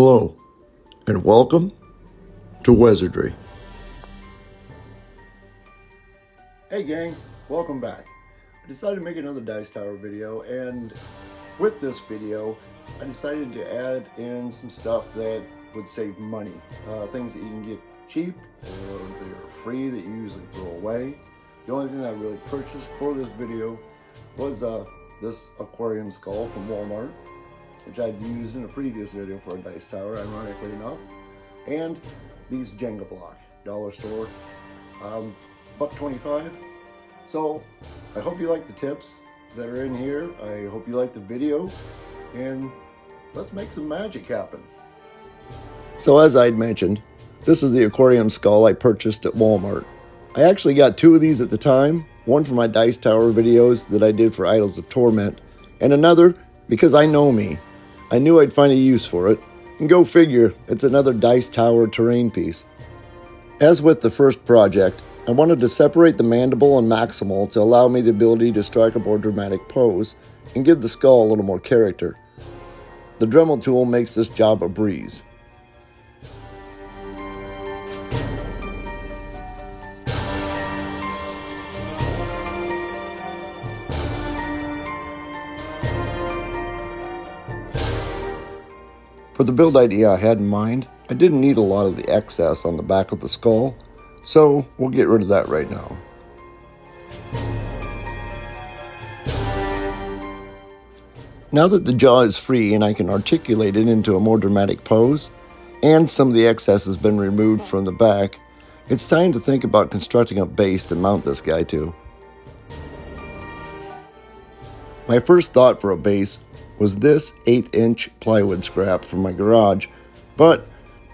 Hello, and welcome to Wizardry. Hey gang, welcome back. I decided to make another Dice Tower video, and with this video, I decided to add in some stuff that would save money. Things that you can get cheap, or they're free that you usually throw away. The only thing I really purchased for this video was this aquarium skull from Walmart, which I'd used in a previous video for a dice tower, ironically enough, and these Jenga block, dollar store, $1.25. So I hope you like the tips that are in here. I hope you like the video, and let's make some magic happen. So as I'd mentioned, this is the aquarium skull I purchased at Walmart. I actually got two of these at the time, one for my dice tower videos that I did for Idols of Torment, and another because I know me. I knew I'd find a use for it, and go figure, it's another dice tower terrain piece. As with the first project, I wanted to separate the mandible and maximal to allow me the ability to strike a more dramatic pose and give the skull a little more character. The Dremel tool makes this job a breeze. For the build idea I had in mind, I didn't need a lot of the excess on the back of the skull, so we'll get rid of that right now. Now that the jaw is free and I can articulate it into a more dramatic pose, and some of the excess has been removed from the back, it's time to think about constructing a base to mount this guy to. My first thought for a base was this 1/8" plywood scrap from my garage, but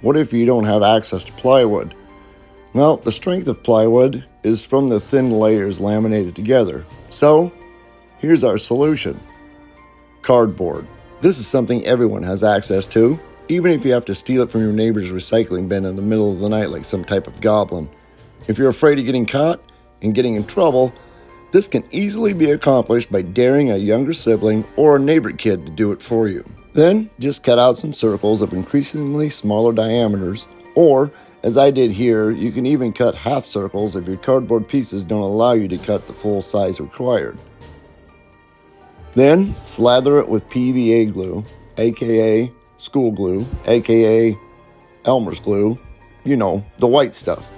what if you don't have access to plywood? Well, the strength of plywood is from the thin layers laminated together, so here's our solution. Cardboard. This is something everyone has access to, even if you have to steal it from your neighbor's recycling bin in the middle of the night like some type of goblin. If you're afraid of getting caught and getting in trouble, this can easily be accomplished by daring a younger sibling or a neighbor kid to do it for you. Then, just cut out some circles of increasingly smaller diameters, or, as I did here, you can even cut half circles if your cardboard pieces don't allow you to cut the full size required. Then, slather it with PVA glue, aka school glue, aka Elmer's glue, you know, the white stuff.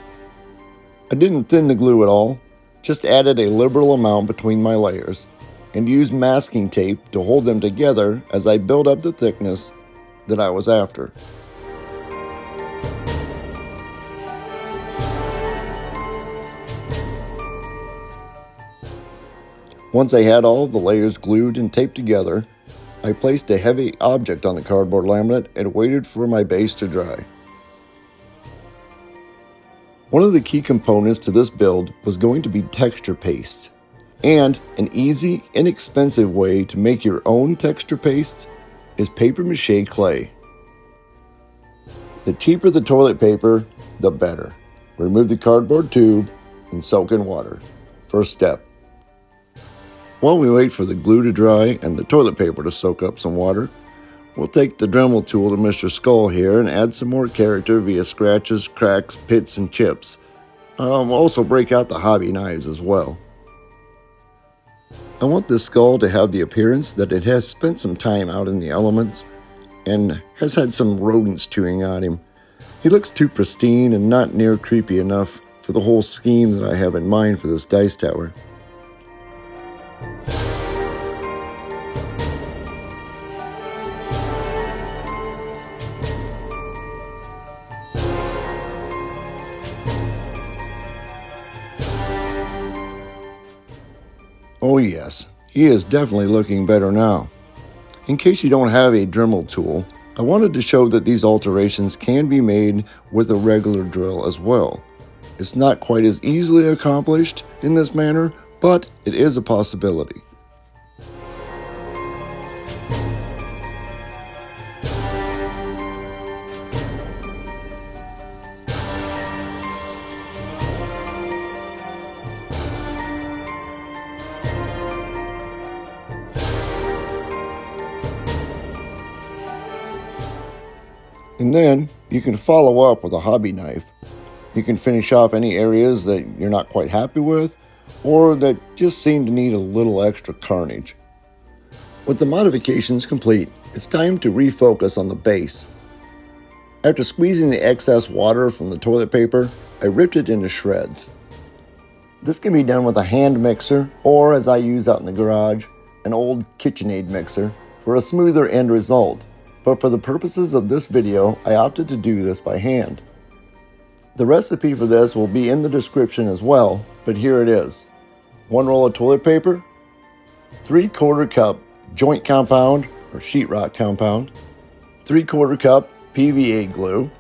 I didn't thin the glue at all, just added a liberal amount between my layers, and used masking tape to hold them together as I built up the thickness that I was after. Once I had all the layers glued and taped together, I placed a heavy object on the cardboard laminate and waited for my base to dry. One of the key components to this build was going to be texture paste, and an easy, inexpensive way to make your own texture paste is paper mache clay. The cheaper the toilet paper, the better. Remove the cardboard tube and soak in water. First step. While we wait for the glue to dry and the toilet paper to soak up some water, we'll take the Dremel tool to Mr. Skull here and add some more character via scratches, cracks, pits, and chips. We'll also break out the hobby knives as well. I want this skull to have the appearance that it has spent some time out in the elements and has had some rodents chewing on him. He looks too pristine and not near creepy enough for the whole scheme that I have in mind for this dice tower. Oh yes, he is definitely looking better now. In case you don't have a Dremel tool, I wanted to show that these alterations can be made with a regular drill as well. It's not quite as easily accomplished in this manner, but it is a possibility. And then you can follow up with a hobby knife. You can finish off any areas that you're not quite happy with or that just seem to need a little extra carnage. With the modifications complete, it's time to refocus on the base. After squeezing the excess water from the toilet paper, I ripped it into shreds. This can be done with a hand mixer or, as I use out in the garage, an old KitchenAid mixer for a smoother end result, but for the purposes of this video, I opted to do this by hand. The recipe for this will be in the description as well, but here it is. 1 roll of toilet paper, 3/4 cup joint compound or sheetrock compound, 3/4 cup PVA glue,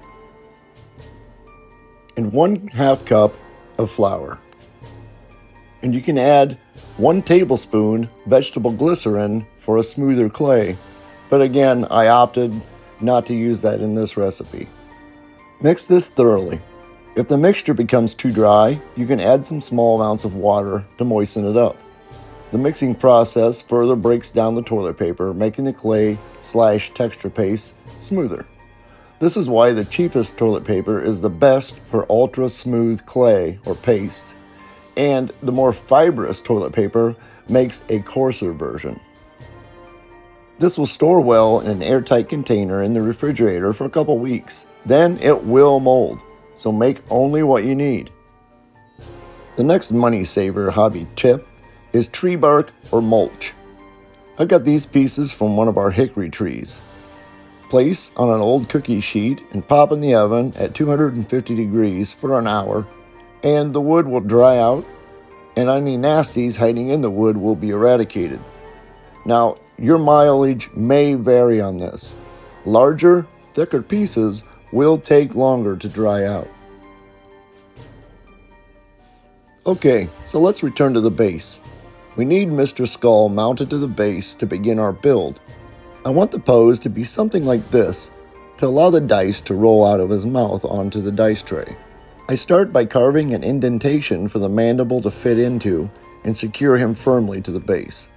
and 1/2 cup of flour. And you can add 1 tablespoon vegetable glycerin for a smoother clay, but again, I opted not to use that in this recipe. Mix this thoroughly. If the mixture becomes too dry, you can add some small amounts of water to moisten it up. The mixing process further breaks down the toilet paper, making the clay/texture paste smoother. This is why the cheapest toilet paper is the best for ultra smooth clay or pastes, and the more fibrous toilet paper makes a coarser version. This will store well in an airtight container in the refrigerator for a couple weeks. Then it will mold, so make only what you need. The next money saver hobby tip is tree bark or mulch. I got these pieces from one of our hickory trees. Place on an old cookie sheet and pop in the oven at 250 degrees for an hour, and the wood will dry out and any nasties hiding in the wood will be eradicated. Now, your mileage may vary on this. Larger, thicker pieces will take longer to dry out. Okay, so let's return to the base. We need Mr. Skull mounted to the base to begin our build. I want the pose to be something like this to allow the dice to roll out of his mouth onto the dice tray. I start by carving an indentation for the mandible to fit into and secure him firmly to the base.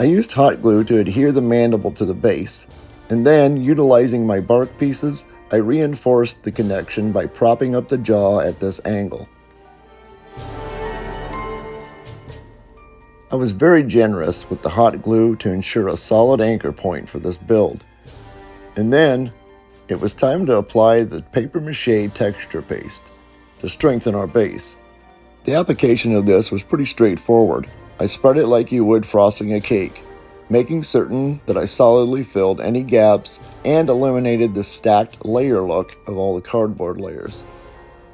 I used hot glue to adhere the mandible to the base, and then, utilizing my bark pieces, I reinforced the connection by propping up the jaw at this angle. I was very generous with the hot glue to ensure a solid anchor point for this build. And then, it was time to apply the paper mache texture paste to strengthen our base. The application of this was pretty straightforward. I spread it like you would frosting a cake, making certain that I solidly filled any gaps and eliminated the stacked layer look of all the cardboard layers.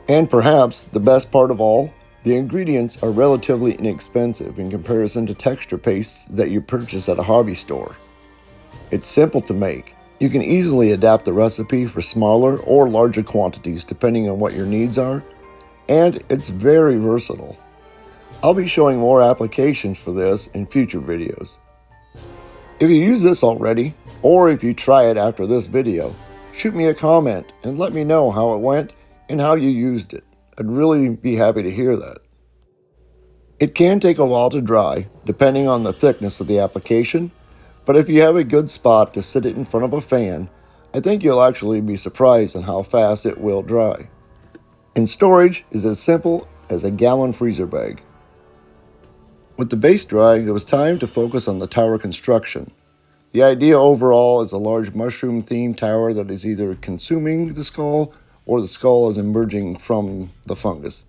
And perhaps the best part of all, the ingredients are relatively inexpensive in comparison to texture pastes that you purchase at a hobby store. It's simple to make. You can easily adapt the recipe for smaller or larger quantities depending on what your needs are, and it's very versatile. I'll be showing more applications for this in future videos. If you use this already, or if you try it after this video, shoot me a comment and let me know how it went and how you used it. I'd really be happy to hear that. It can take a while to dry, depending on the thickness of the application, but if you have a good spot to sit it in front of a fan, I think you'll actually be surprised at how fast it will dry. And storage is as simple as a gallon freezer bag. With the base dry, it was time to focus on the tower construction. The idea overall is a large mushroom-themed tower that is either consuming the skull or the skull is emerging from the fungus.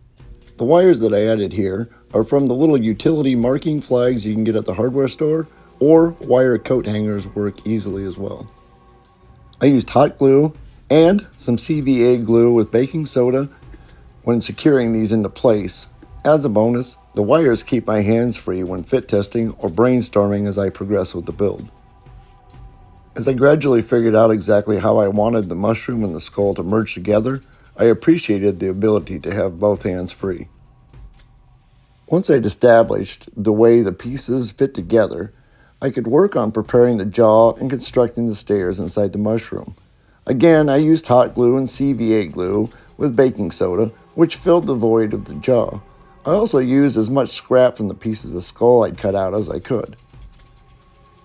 The wires that I added here are from the little utility marking flags you can get at the hardware store, or wire coat hangers work easily as well. I used hot glue and some CVA glue with baking soda when securing these into place. As a bonus, the wires keep my hands free when fit testing or brainstorming as I progress with the build. As I gradually figured out exactly how I wanted the mushroom and the skull to merge together, I appreciated the ability to have both hands free. Once I'd established the way the pieces fit together, I could work on preparing the jaw and constructing the stairs inside the mushroom. Again, I used hot glue and CVA glue with baking soda, which filled the void of the jaw. I also used as much scrap from the pieces of skull I'd cut out as I could.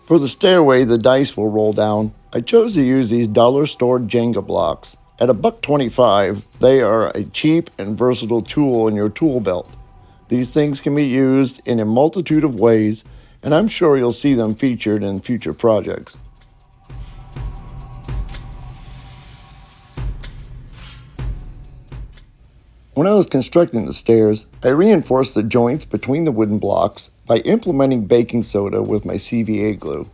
For the stairway the dice will roll down, I chose to use these dollar store Jenga blocks. At $1.25, they are a cheap and versatile tool in your tool belt. These things can be used in a multitude of ways, and I'm sure you'll see them featured in future projects. When I was constructing the stairs, I reinforced the joints between the wooden blocks by implementing baking soda with my CVA glue.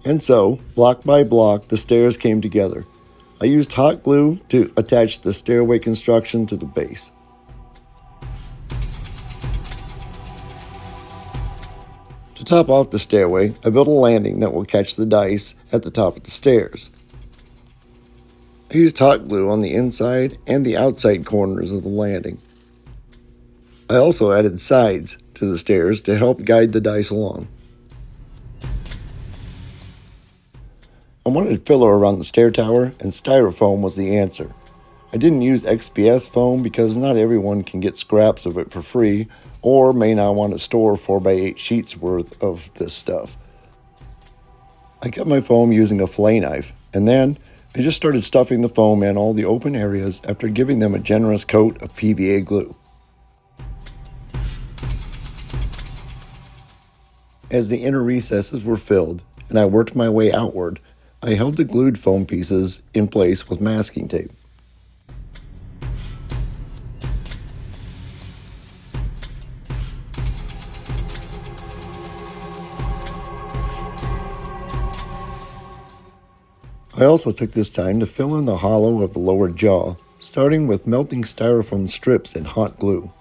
And so, block by block, the stairs came together. I used hot glue to attach the stairway construction to the base. To top off the stairway, I built a landing that will catch the dice at the top of the stairs. I used hot glue on the inside and the outside corners of the landing. I also added sides to the stairs to help guide the dice along. I wanted filler around the stair tower, and styrofoam was the answer. I didn't use XPS foam because not everyone can get scraps of it for free or may not want to store 4x8 sheets worth of this stuff. I cut my foam using a fillet knife, and then I just started stuffing the foam in all the open areas after giving them a generous coat of PVA glue. As the inner recesses were filled and I worked my way outward, I held the glued foam pieces in place with masking tape. I also took this time to fill in the hollow of the lower jaw, starting with melting styrofoam strips in hot glue.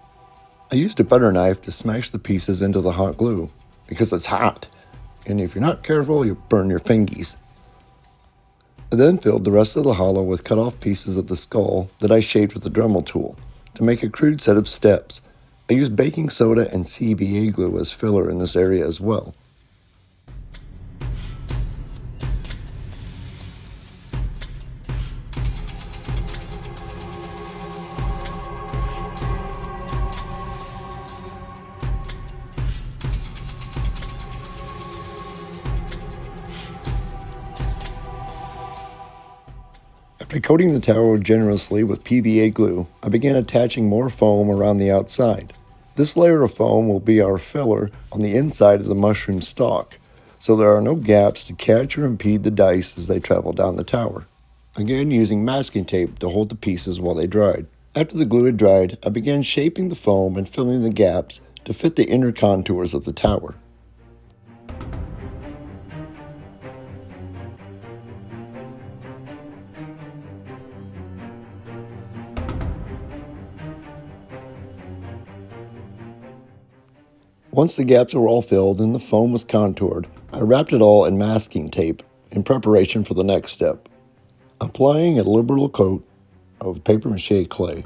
I used a butter knife to smash the pieces into the hot glue, because it's hot, and if you're not careful, you'll burn your fingies. I then filled the rest of the hollow with cut off pieces of the skull that I shaped with the Dremel tool to make a crude set of steps. I used baking soda and CVA glue as filler in this area as well. After coating the tower generously with PVA glue, I began attaching more foam around the outside. This layer of foam will be our filler on the inside of the mushroom stalk, so there are no gaps to catch or impede the dice as they travel down the tower. Again, using masking tape to hold the pieces while they dried. After the glue had dried, I began shaping the foam and filling the gaps to fit the inner contours of the tower. Once the gaps were all filled and the foam was contoured, I wrapped it all in masking tape in preparation for the next step, applying a liberal coat of paper mache clay.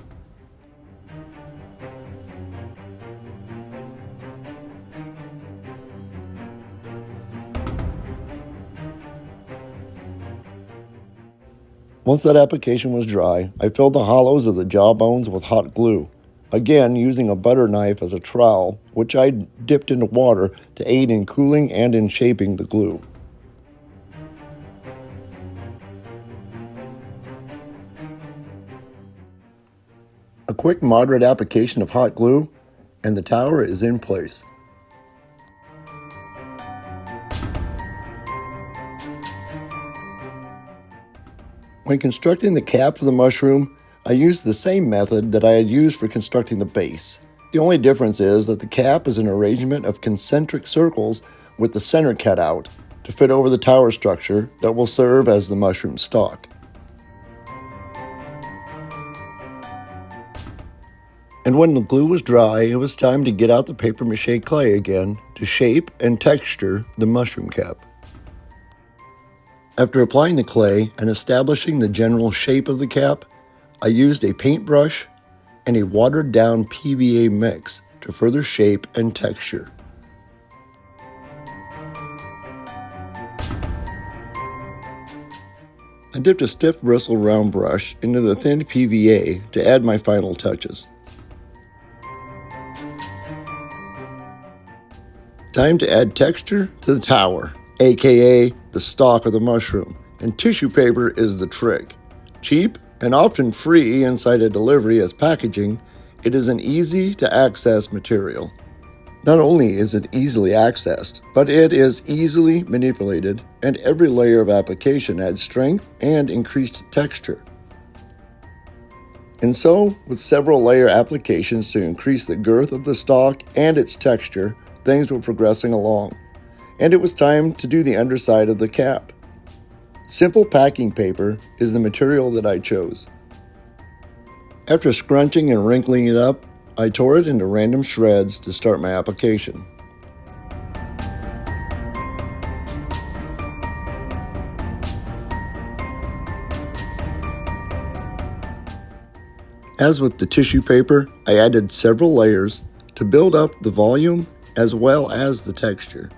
Once that application was dry, I filled the hollows of the jawbones with hot glue, again using a butter knife as a trowel, which I dipped into water to aid in cooling and in shaping the glue. A quick moderate application of hot glue, and the tower is in place. When constructing the cap for the mushroom, I used the same method that I had used for constructing the base. The only difference is that the cap is an arrangement of concentric circles with the center cut out to fit over the tower structure that will serve as the mushroom stalk. And when the glue was dry, it was time to get out the paper mache clay again to shape and texture the mushroom cap. After applying the clay and establishing the general shape of the cap, I used a paintbrush and a watered-down PVA mix to further shape and texture. I dipped a stiff bristle round brush into the thin PVA to add my final touches. Time to add texture to the tower, aka the stalk of the mushroom, and tissue paper is the trick. Cheap and often free inside a delivery as packaging, it is an easy to access material. Not only is it easily accessed, but it is easily manipulated, and every layer of application adds strength and increased texture. And so, with several layer applications to increase the girth of the stalk and its texture, things were progressing along, and it was time to do the underside of the cap. Simple packing paper is the material that I chose. After scrunching and wrinkling it up, I tore it into random shreds to start my application. As with the tissue paper, I added several layers to build up the volume as well as the texture.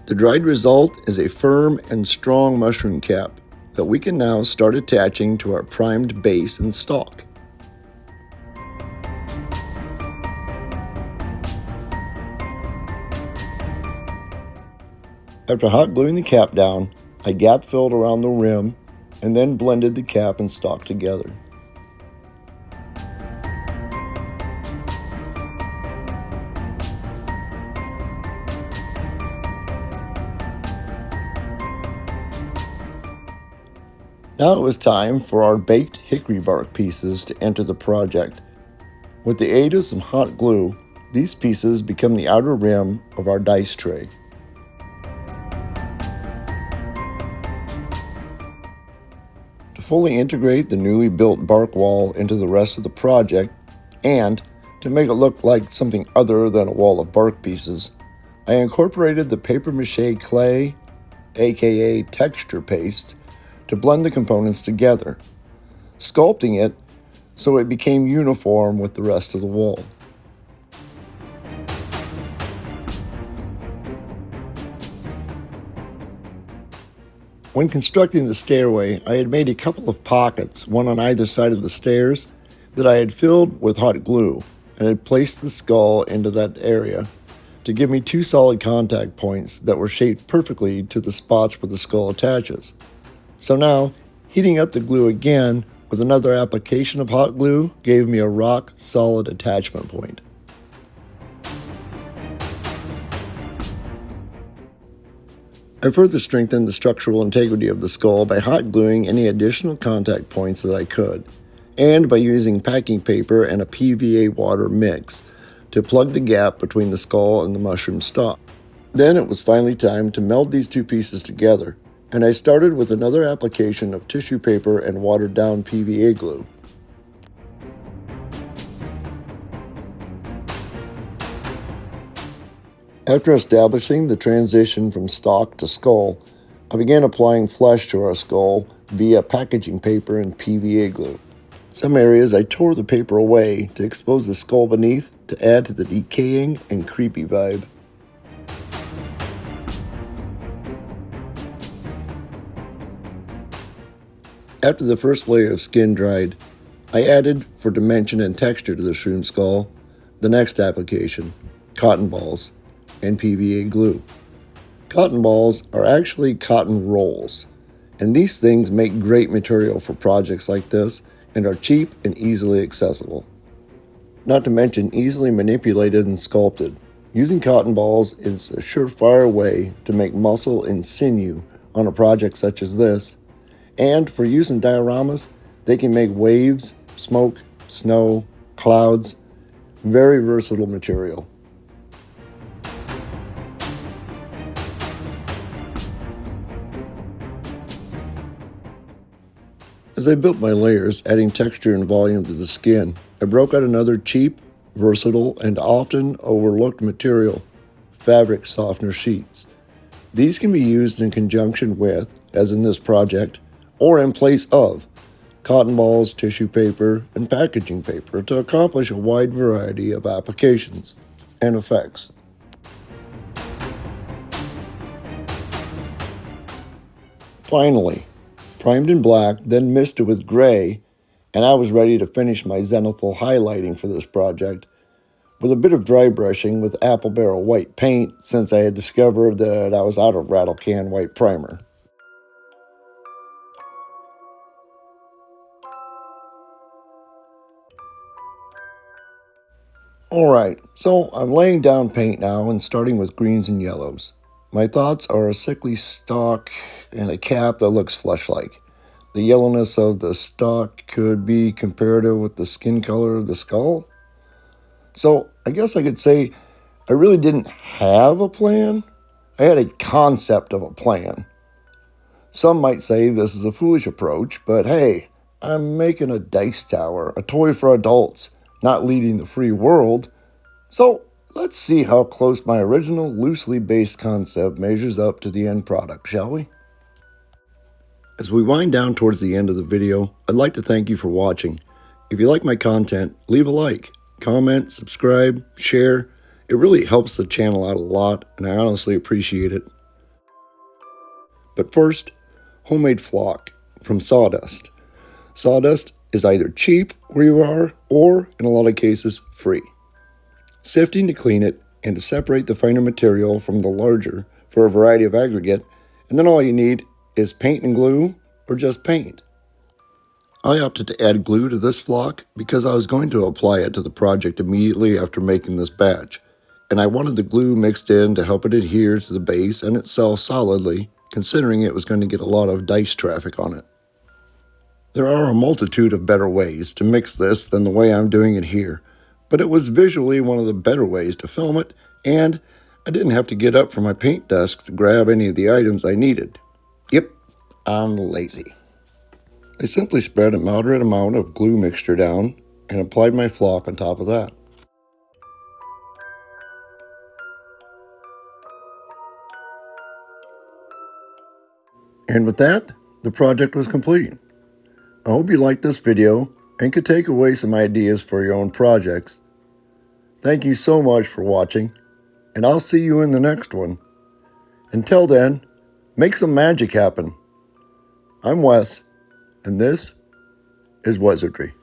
The dried result is a firm and strong mushroom cap that we can now start attaching to our primed base and stalk. After hot gluing the cap down, I gap filled around the rim and then blended the cap and stalk together. Now it was time for our baked hickory bark pieces to enter the project. With the aid of some hot glue, these pieces become the outer rim of our dice tray. To fully integrate the newly built bark wall into the rest of the project, and to make it look like something other than a wall of bark pieces, I incorporated the paper mache clay, aka texture paste, to blend the components together, sculpting it so it became uniform with the rest of the wall. When constructing the stairway, I had made a couple of pockets, one on either side of the stairs, that I had filled with hot glue and had placed the skull into that area to give me two solid contact points that were shaped perfectly to the spots where the skull attaches. So now, heating up the glue again with another application of hot glue gave me a rock-solid attachment point. I further strengthened the structural integrity of the skull by hot gluing any additional contact points that I could, and by using packing paper and a PVA water mix to plug the gap between the skull and the mushroom stalk. Then it was finally time to meld these two pieces together, and I started with another application of tissue paper and watered down PVA glue. After establishing the transition from stalk to skull, I began applying flesh to our skull via packaging paper and PVA glue. Some areas I tore the paper away to expose the skull beneath to add to the decaying and creepy vibe. After the first layer of skin dried, I added, for dimension and texture to the shroom skull, the next application, cotton balls and PVA glue. Cotton balls are actually cotton rolls, and these things make great material for projects like this and are cheap and easily accessible. Not to mention easily manipulated and sculpted. Using cotton balls is a surefire way to make muscle and sinew on a project such as this. And for use in dioramas, they can make waves, smoke, snow, clouds. Very versatile material. As I built my layers, adding texture and volume to the skin, I broke out another cheap, versatile, and often overlooked material, fabric softener sheets. These can be used in conjunction with, as in this project, or in place of, cotton balls, tissue paper, and packaging paper to accomplish a wide variety of applications and effects. Finally, primed in black, then misted with gray, and I was ready to finish my zenithal highlighting for this project with a bit of dry brushing with apple barrel white paint since I had discovered that I was out of rattle can white primer. Alright, so I'm laying down paint now and starting with greens and yellows. My thoughts are a sickly stalk and a cap that looks flesh-like. The yellowness of the stalk could be comparative with the skin color of the skull. So I guess I could say I really didn't have a plan. I had a concept of a plan. Some might say this is a foolish approach, but hey, I'm making a dice tower, a toy for adults, not leading the free world. So let's see how close my original loosely based concept measures up to the end product, shall we? As we wind down towards the end of the video, I'd like to thank you for watching. If you like my content, leave a like, comment, subscribe, share. It really helps the channel out a lot, and I honestly appreciate it. But first, homemade flock from sawdust. Sawdust is either cheap where you are, or in a lot of cases, free. Sifting to clean it and to separate the finer material from the larger for a variety of aggregate, and then all you need is paint and glue, or just paint. I opted to add glue to this flock because I was going to apply it to the project immediately after making this batch, and I wanted the glue mixed in to help it adhere to the base and itself solidly, considering it was going to get a lot of dice traffic on it. There are a multitude of better ways to mix this than the way I'm doing it here, but it was visually one of the better ways to film it, and I didn't have to get up from my paint desk to grab any of the items I needed. Yep, I'm lazy. I simply spread a moderate amount of glue mixture down and applied my flock on top of that. And with that, the project was complete. I hope you liked this video and could take away some ideas for your own projects. Thank you so much for watching, and I'll see you in the next one. Until then, make some magic happen. I'm Wes, and this is Wizardry.